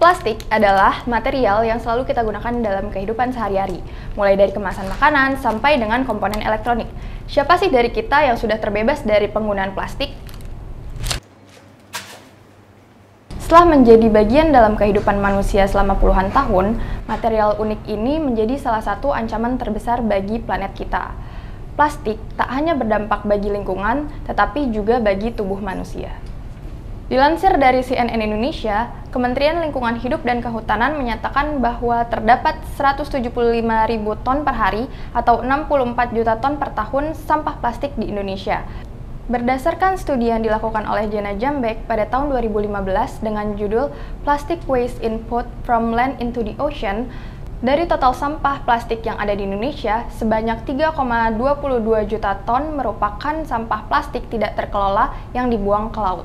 Plastik adalah material yang selalu kita gunakan dalam kehidupan sehari-hari, mulai dari kemasan makanan sampai dengan komponen elektronik. Siapa sih dari kita yang sudah terbebas dari penggunaan plastik? Setelah menjadi bagian dalam kehidupan manusia selama puluhan tahun, material unik ini menjadi salah satu ancaman terbesar bagi planet kita. Plastik tak hanya berdampak bagi lingkungan, tetapi juga bagi tubuh manusia. Dilansir dari CNN Indonesia, Kementerian Lingkungan Hidup dan Kehutanan menyatakan bahwa terdapat 175.000 ton per hari atau 64 juta ton per tahun sampah plastik di Indonesia. Berdasarkan studi yang dilakukan oleh Jana Jambek pada tahun 2015 dengan judul Plastic Waste Input from Land into the Ocean, dari total sampah plastik yang ada di Indonesia, sebanyak 3,22 juta ton merupakan sampah plastik tidak terkelola yang dibuang ke laut.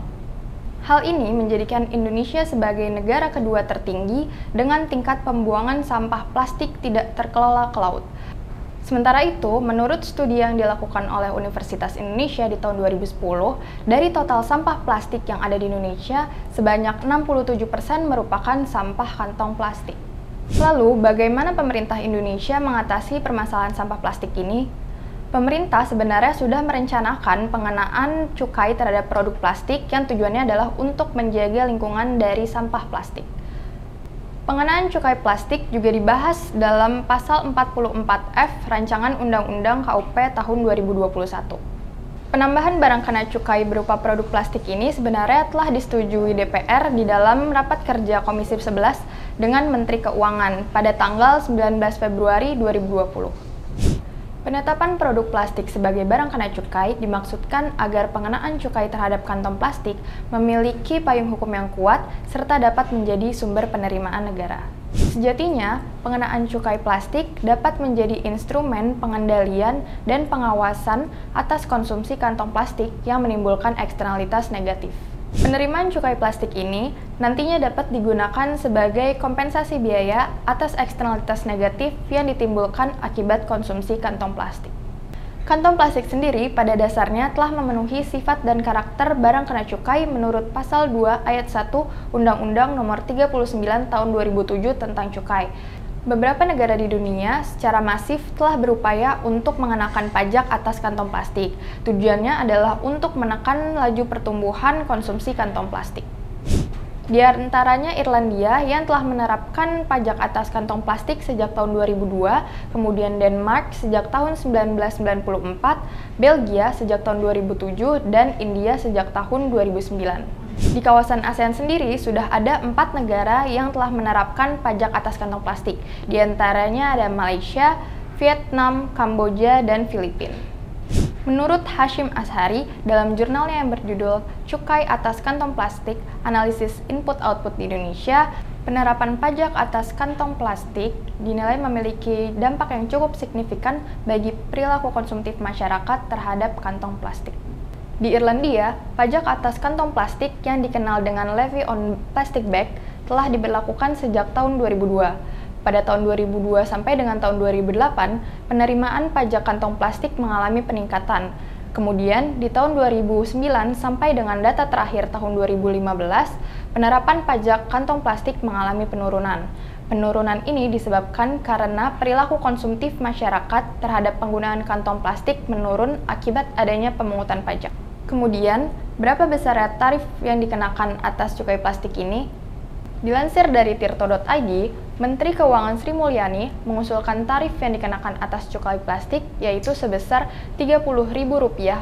Hal ini menjadikan Indonesia sebagai negara kedua tertinggi dengan tingkat pembuangan sampah plastik tidak terkelola ke laut. Sementara itu, menurut studi yang dilakukan oleh Universitas Indonesia di tahun 2010, dari total sampah plastik yang ada di Indonesia, sebanyak 67% merupakan sampah kantong plastik. Lalu, bagaimana pemerintah Indonesia mengatasi permasalahan sampah plastik ini? Pemerintah sebenarnya sudah merencanakan pengenaan cukai terhadap produk plastik yang tujuannya adalah untuk menjaga lingkungan dari sampah plastik. Pengenaan cukai plastik juga dibahas dalam Pasal 44F Rancangan Undang-Undang KUP tahun 2021. Penambahan barang kena cukai berupa produk plastik ini sebenarnya telah disetujui DPR di dalam rapat kerja Komisi 11 dengan Menteri Keuangan pada tanggal 19 Februari 2020. Penetapan produk plastik sebagai barang kena cukai dimaksudkan agar pengenaan cukai terhadap kantong plastik memiliki payung hukum yang kuat serta dapat menjadi sumber penerimaan negara. Sejatinya, pengenaan cukai plastik dapat menjadi instrumen pengendalian dan pengawasan atas konsumsi kantong plastik yang menimbulkan eksternalitas negatif. Penerimaan cukai plastik ini nantinya dapat digunakan sebagai kompensasi biaya atas eksternalitas negatif yang ditimbulkan akibat konsumsi kantong plastik. Kantong plastik sendiri pada dasarnya telah memenuhi sifat dan karakter barang kena cukai menurut Pasal 2 Ayat 1 Undang-Undang Nomor 39 Tahun 2007 tentang cukai. Beberapa negara di dunia secara masif telah berupaya untuk mengenakan pajak atas kantong plastik. Tujuannya adalah untuk menekan laju pertumbuhan konsumsi kantong plastik. Di antaranya Irlandia yang telah menerapkan pajak atas kantong plastik sejak tahun 2002, kemudian Denmark sejak tahun 1994, Belgia sejak tahun 2007, dan India sejak tahun 2009. Di kawasan ASEAN sendiri sudah ada 4 negara yang telah menerapkan pajak atas kantong plastik. Di antaranya ada Malaysia, Vietnam, Kamboja, dan Filipina. Menurut Hashim Ashari, dalam jurnalnya yang berjudul Cukai Atas Kantong Plastik, Analisis Input-Output di Indonesia, penerapan pajak atas kantong plastik dinilai memiliki dampak yang cukup signifikan bagi perilaku konsumtif masyarakat terhadap kantong plastik. Di Irlandia, pajak atas kantong plastik yang dikenal dengan Levy on Plastic Bag telah diberlakukan sejak tahun 2002. Pada tahun 2002 sampai dengan tahun 2008, penerimaan pajak kantong plastik mengalami peningkatan. Kemudian, di tahun 2009 sampai dengan data terakhir tahun 2015, penerapan pajak kantong plastik mengalami penurunan. Penurunan ini disebabkan karena perilaku konsumtif masyarakat terhadap penggunaan kantong plastik menurun akibat adanya pemungutan pajak. Kemudian, berapa besar tarif yang dikenakan atas cukai plastik ini? Dilansir dari tirto.id, Menteri Keuangan Sri Mulyani mengusulkan tarif yang dikenakan atas cukai plastik yaitu sebesar Rp30.000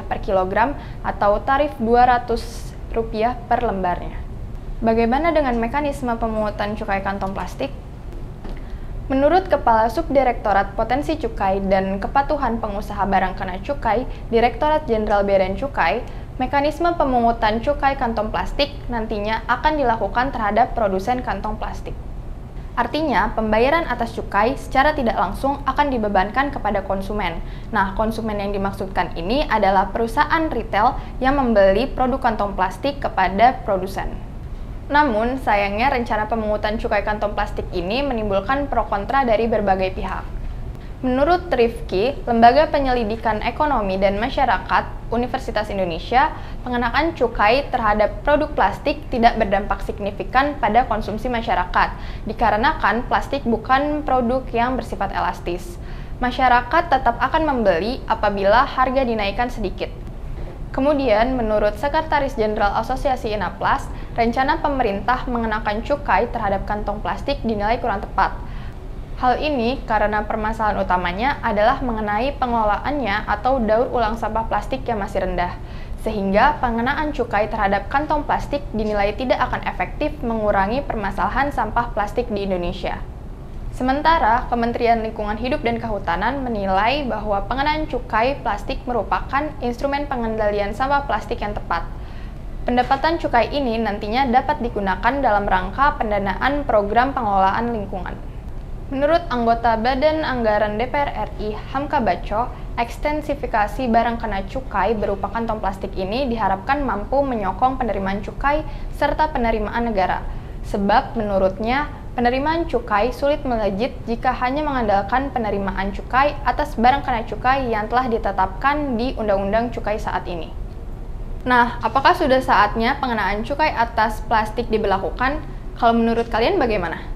per kilogram atau tarif Rp200 per lembarnya. Bagaimana dengan mekanisme pemungutan cukai kantong plastik? Menurut Kepala Subdirektorat Potensi Cukai dan Kepatuhan Pengusaha Barang Kena Cukai, Direktorat Jenderal Bea dan Cukai, mekanisme pemungutan cukai kantong plastik nantinya akan dilakukan terhadap produsen kantong plastik. Artinya, pembayaran atas cukai secara tidak langsung akan dibebankan kepada konsumen. Nah, konsumen yang dimaksudkan ini adalah perusahaan retail yang membeli produk kantong plastik kepada produsen. Namun, sayangnya rencana pemungutan cukai kantong plastik ini menimbulkan pro kontra dari berbagai pihak. Menurut Rifki, Lembaga Penyelidikan Ekonomi dan Masyarakat Universitas Indonesia, pengenaan cukai terhadap produk plastik tidak berdampak signifikan pada konsumsi masyarakat, dikarenakan plastik bukan produk yang bersifat elastis. Masyarakat tetap akan membeli apabila harga dinaikkan sedikit. Kemudian, menurut Sekretaris Jenderal Asosiasi Inaplas, rencana pemerintah mengenakan cukai terhadap kantong plastik dinilai kurang tepat. Hal ini karena permasalahan utamanya adalah mengenai pengelolaannya atau daur ulang sampah plastik yang masih rendah, sehingga pengenaan cukai terhadap kantong plastik dinilai tidak akan efektif mengurangi permasalahan sampah plastik di Indonesia. Sementara, Kementerian Lingkungan Hidup dan Kehutanan menilai bahwa pengenaan cukai plastik merupakan instrumen pengendalian sampah plastik yang tepat. Pendapatan cukai ini nantinya dapat digunakan dalam rangka pendanaan program pengelolaan lingkungan. Menurut anggota Badan Anggaran DPR RI, Hamka Baco, ekstensifikasi barang kena cukai berupa kantong plastik ini diharapkan mampu menyokong penerimaan cukai serta penerimaan negara. Sebab menurutnya, penerimaan cukai sulit melejit jika hanya mengandalkan penerimaan cukai atas barang kena cukai yang telah ditetapkan di Undang-Undang Cukai saat ini. Nah, apakah sudah saatnya pengenaan cukai atas plastik diberlakukan? Kalau menurut kalian bagaimana?